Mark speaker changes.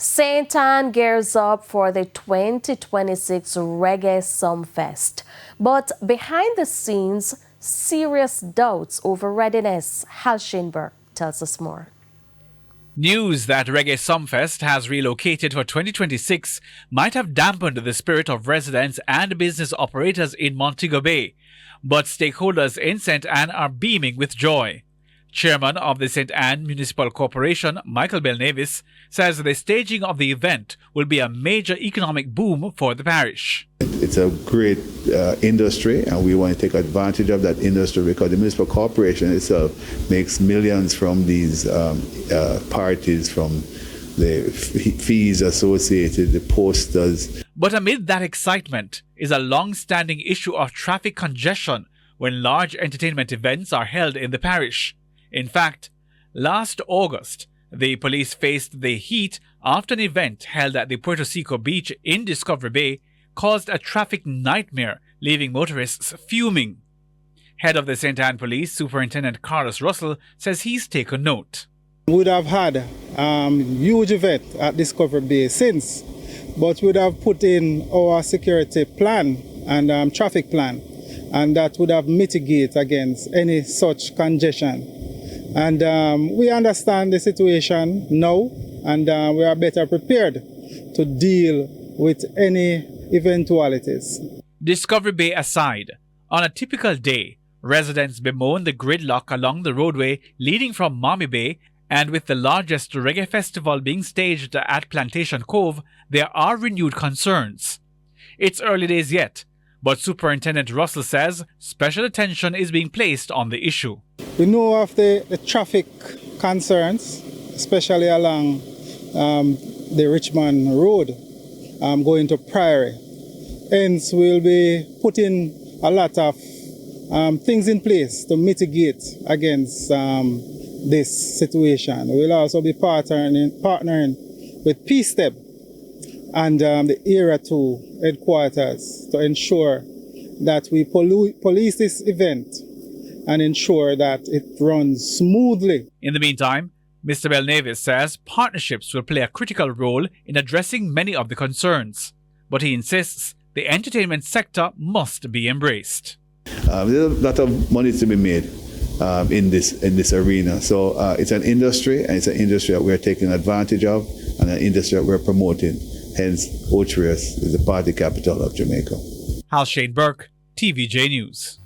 Speaker 1: St. Ann gears up for the 2026 Reggae Sumfest. But behind the scenes, serious doubts over readiness. Hal Sheinberg tells us more.
Speaker 2: News that Reggae Sumfest has relocated for 2026 might have dampened the spirit of residents and business operators in Montego Bay. But stakeholders in St. Ann are beaming with joy. Chairman of the St. Ann Municipal Corporation, Michael Belnavis, says the staging of the event will be a major economic boom for the parish.
Speaker 3: It's a great industry, and we want to take advantage of that industry because the municipal corporation itself makes millions from these parties, from the fees associated, the posters.
Speaker 2: But amid that excitement is a long-standing issue of traffic congestion when large entertainment events are held in the parish. In fact, last August, the police faced the heat after an event held at the Puerto Seco beach in Discovery Bay caused a traffic nightmare, leaving motorists fuming. Head of the St. Ann Police, Superintendent Carlos Russell, says he's taken note.
Speaker 4: We would have had a huge event at Discovery Bay since, but we would have put in our security plan and traffic plan, and that would have mitigated against any such congestion. And we understand the situation now, and we are better prepared to deal with any eventualities.
Speaker 2: Discovery Bay aside, on a typical day, residents bemoan the gridlock along the roadway leading from Mommy Bay, and with the largest reggae festival being staged at Plantation Cove, there are renewed concerns. It's early days yet, but Superintendent Russell says special attention is being placed on the issue.
Speaker 4: We know of the traffic concerns, especially along the Richmond Road going to Priory. Hence, we'll be putting a lot of things in place to mitigate against this situation. We'll also be partnering with P-STEP and the Area 2 headquarters to ensure that we police this event and ensure that it runs smoothly.
Speaker 2: In the meantime, Mr. Belnavis says partnerships will play a critical role in addressing many of the concerns, but he insists the entertainment sector must be embraced.
Speaker 3: There's a lot of money to be made in this arena. So it's an industry, and it's an industry that we're taking advantage of, and an industry that we're promoting. Hence, Ocho Rios is the party capital of Jamaica.
Speaker 2: Hal Sheinberg, TVJ News.